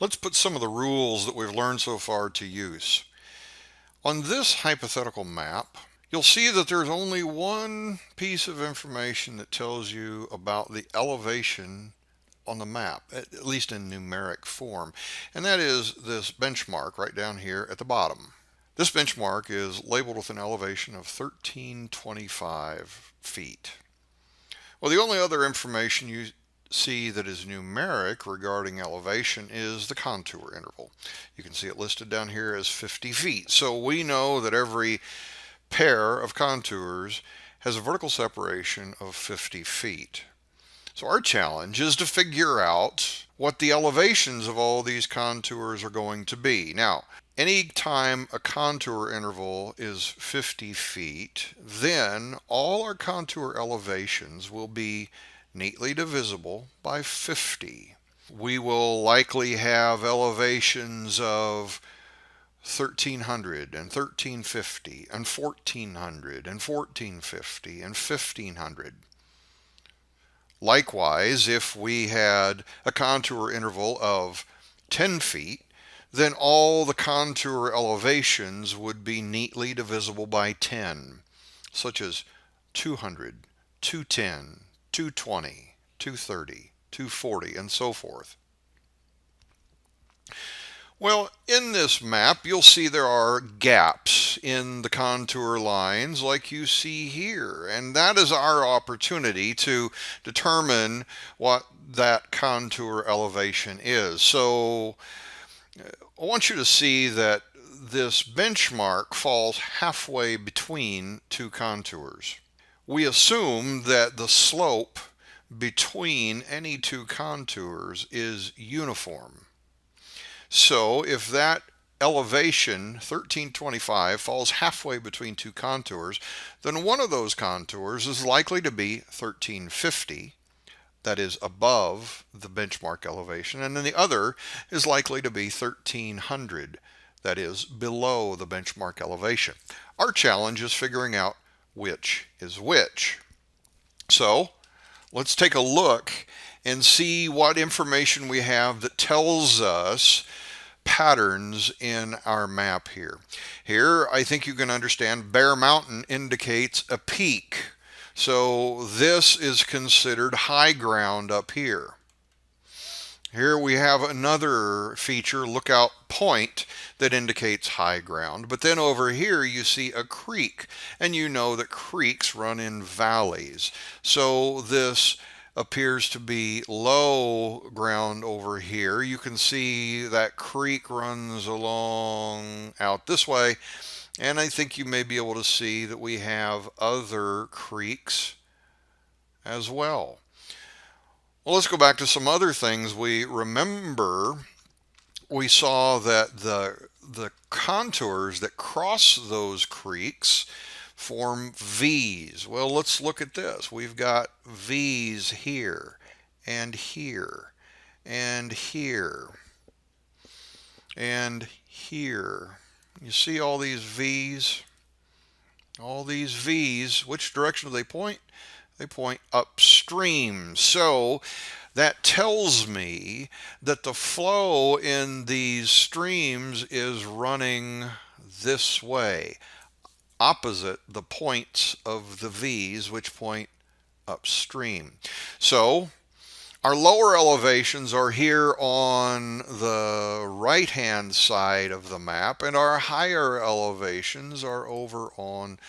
Let's put some of the rules that we've learned so far to use. On this hypothetical map, you'll see that there's only one piece of information that tells you about the elevation on the map, at least in numeric form, and that is this benchmark right down here at the bottom. This benchmark is labeled with an elevation of 1325 feet. Well, the only other information you see that is numeric regarding elevation is the contour interval. You can see it listed down here as 50 feet. So we know that every pair of contours has a vertical separation of 50 feet. So our challenge is to figure out what the elevations of all these contours are going to be. Now, anytime a contour interval is 50 feet, then all our contour elevations will be neatly divisible by 50. We will likely have elevations of 1300 and 1350 and 1400 and 1450 and 1500. Likewise, if we had a contour interval of 10 feet, then all the contour elevations would be neatly divisible by 10, such as 200, 210, 220, 230, 240, and so forth. Well, in this map, you'll see there are gaps in the contour lines like you see here, and that is our opportunity to determine what that contour elevation is. So I want you to see that this benchmark falls halfway between two contours. We assume that the slope between any two contours is uniform. So if that elevation 1325 falls halfway between two contours, then one of those contours is likely to be 1350, that is above the benchmark elevation, and then the other is likely to be 1300, that is below the benchmark elevation. Our challenge is figuring out which is which. So let's take a look and see what information we have that tells us patterns in our map here. Here, I think you can understand Bear Mountain indicates a peak. So this is considered high ground up here. Here we have another feature, Lookout Point, that indicates high ground. But then over here you see a creek, and you know that creeks run in valleys. So this appears to be low ground over here. You can see that creek runs along out this way, and I think you may be able to see that we have other creeks as well. Well, let's go back to some other things. We remember we saw that the contours that cross those creeks form V's. Well, let's look at this. We've got V's here and here and here and here. You see all these V's? All these V's, which direction do they point? They point upstream. So that tells me that the flow in these streams is running this way, opposite the points of the V's, which point upstream. So our lower elevations are here on the right-hand side of the map, and our higher elevations are over on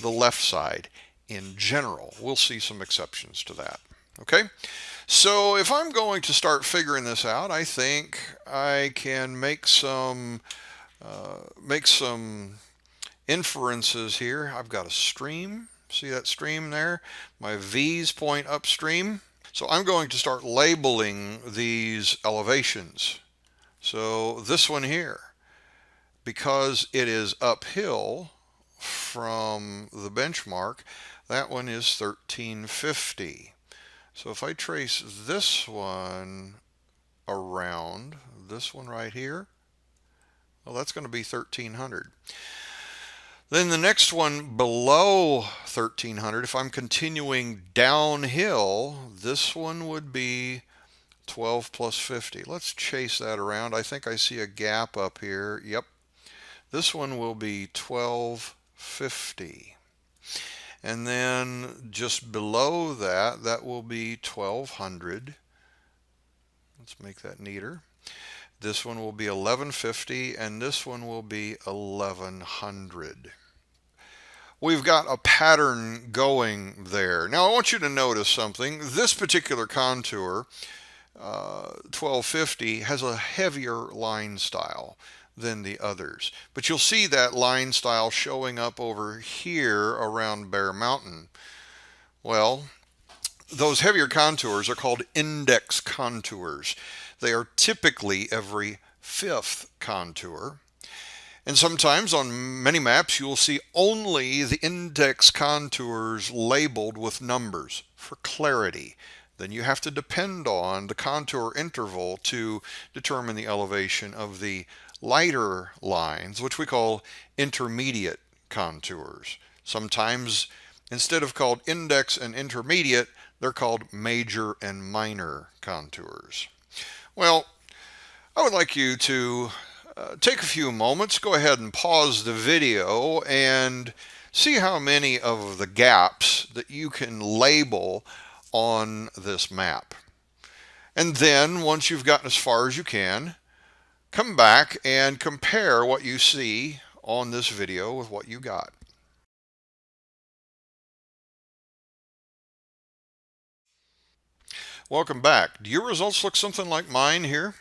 the left side. In general, we'll see some exceptions to that. Okay, so if I'm going to start figuring this out, I think I can make some inferences here. I've got a stream. See that stream there? My V's point upstream. So I'm going to start labeling these elevations. So this one here, because it is uphill from the benchmark, that one is 1350. So if I trace this one around, this one right here, well, that's going to be 1300. Then the next one below 1300, if I'm continuing downhill, this one would be 12 plus 50. Let's chase that around. I think I see a gap up here. Yep. This one will be 1250. And then just below that, that will be 1200. Let's make that neater. This one will be 1150, and this one will be 1100. We've got a pattern going there. Now I want you to notice something. This particular contour, 1250, has a heavier line style than the others. But you'll see that line style showing up over here around Bear Mountain. Well, those heavier contours are called index contours. They are typically every fifth contour. And sometimes on many maps you'll see only the index contours labeled with numbers for clarity. Then you have to depend on the contour interval to determine the elevation of the lighter lines, which we call intermediate contours. Sometimes instead of called index and intermediate, they're called major and minor contours. Well, I would like you to take a few moments, go ahead and pause the video and see how many of the gaps that you can label on this map. And then once you've gotten as far as you can, come back and compare what you see on this video with what you got. Welcome back. Do your results look something like mine here?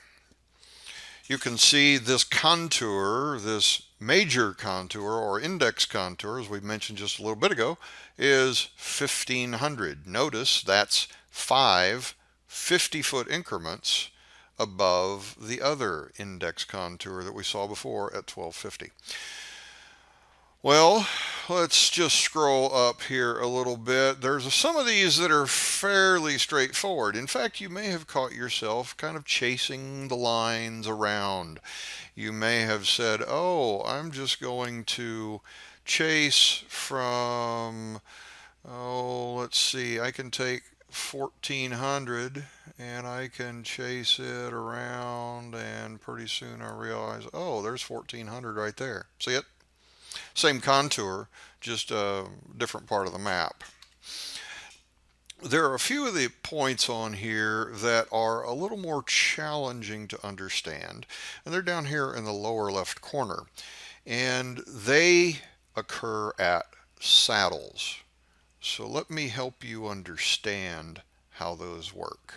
You can see this contour, this major contour or index contour, as we mentioned just a little bit ago, is 1500. Notice that's 5 50-foot increments above the other index contour that we saw before at 1250. Well, let's just scroll up here a little bit. There's some of these that are fairly straightforward. In fact, you may have caught yourself kind of chasing the lines around. You may have said, oh, I'm just going to chase from, oh, let's see, I can take 1400 and I can chase it around, and pretty soon I realize, oh, there's 1400 right there. See it? Same contour, just a different part of the map. There are a few of the points on here that are a little more challenging to understand, and they're down here in the lower left corner, and they occur at saddles. So let me help you understand how those work.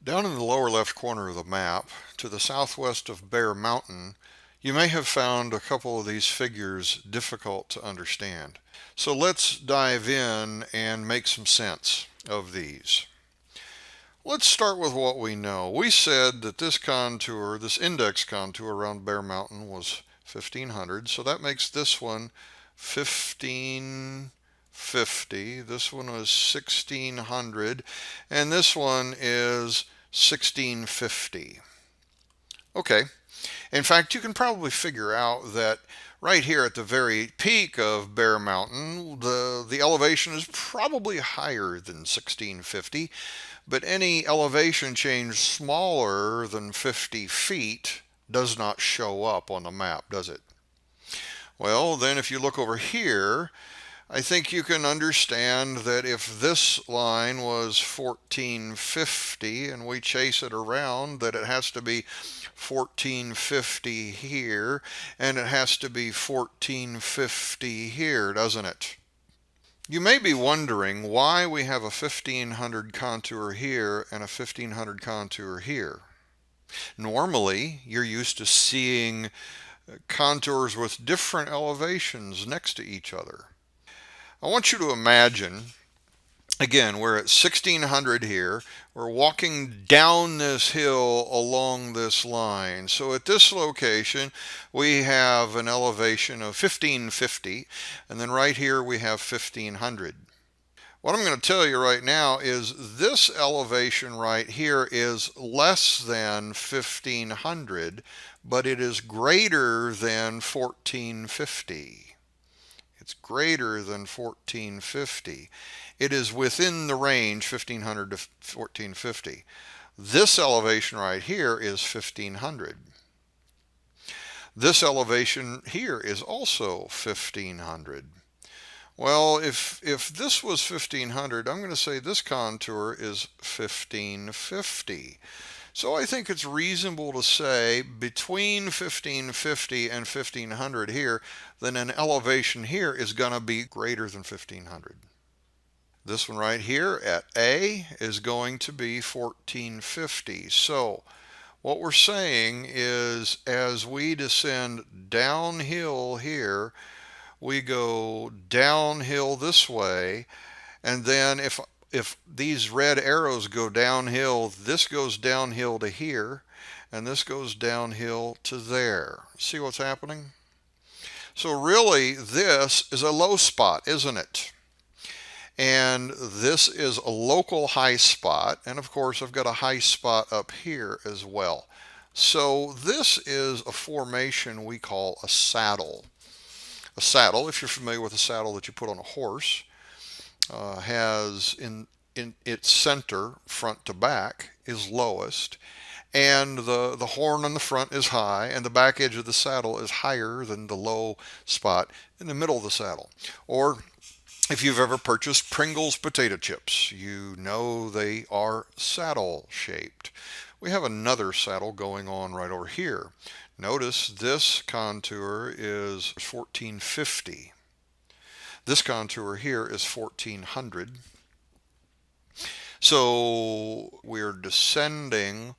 Down in the lower left corner of the map, to the southwest of Bear Mountain, you may have found a couple of these figures difficult to understand. So let's dive in and make some sense of these. Let's start with what we know. We said that this contour, this index contour around Bear Mountain was 1500, so that makes this one 1550. This one was 1600, and this one is 1650. Okay. In fact, you can probably figure out that right here at the very peak of Bear Mountain, the elevation is probably higher than 1650, but any elevation change smaller than 50 feet does not show up on the map, does it? Well, then if you look over here, I think you can understand that if this line was 1450 and we chase it around, that it has to be 1450 here, and it has to be 1450 here, doesn't it? You may be wondering why we have a 1500 contour here and a 1500 contour here. Normally, you're used to seeing contours with different elevations next to each other. I want you to imagine, again, we're at 1600 here. We're walking down this hill along this line. So at this location, we have an elevation of 1550, and then right here we have 1500. What I'm going to tell you right now is this elevation right here is less than 1500, but it is greater than 1450. It's greater than 1450. It is within the range 1500 to 1450. This elevation right here is 1500. This elevation here is also 1500. Well, if this was 1500, I'm going to say this contour is 1550. So I think it's reasonable to say between 1550 and 1500 here, then an elevation here is going to be greater than 1500. This one right here at A is going to be 1450. So what we're saying is as we descend downhill here, we go downhill this way, and then if these red arrows go downhill, this goes downhill to here, and this goes downhill to there. See what's happening? So really, this is a low spot, isn't it? And this is a local high spot, and of course I've got a high spot up here as well. So this is a formation we call a saddle. A saddle, if you're familiar with a saddle that you put on a horse, has in its center, front to back, is lowest, and the horn on the front is high, and the back edge of the saddle is higher than the low spot in the middle of the saddle. Or if you've ever purchased Pringles potato chips, you know they are saddle shaped. We have another saddle going on right over here. Notice this contour is 1450. This contour here is 1400. So we're descending.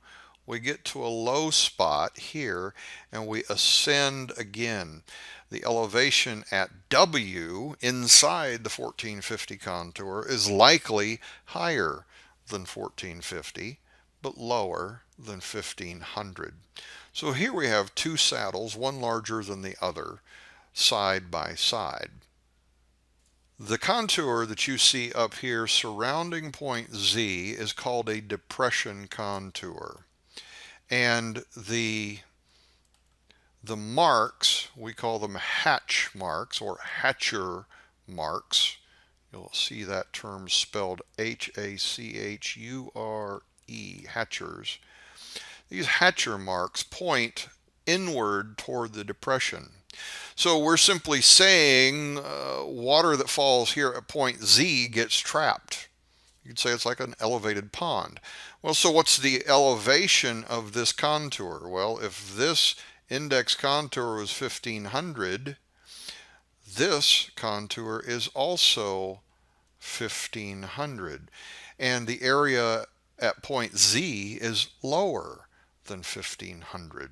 We get to a low spot here and we ascend again. The elevation at W inside the 1450 contour is likely higher than 1450, but lower than 1500. So here we have two saddles, one larger than the other, side by side. The contour that you see up here surrounding point Z is called a depression contour. And the marks, we call them hatch marks or hatcher marks. You'll see that term spelled H-A-C-H-U-R-E, hatchers. These hatcher marks point inward toward the depression. So we're simply saying water that falls here at point Z gets trapped. You could say it's like an elevated pond. Well, so what's the elevation of this contour? Well, if this index contour was 1500, this contour is also 1500. And the area at point Z is lower than 1500.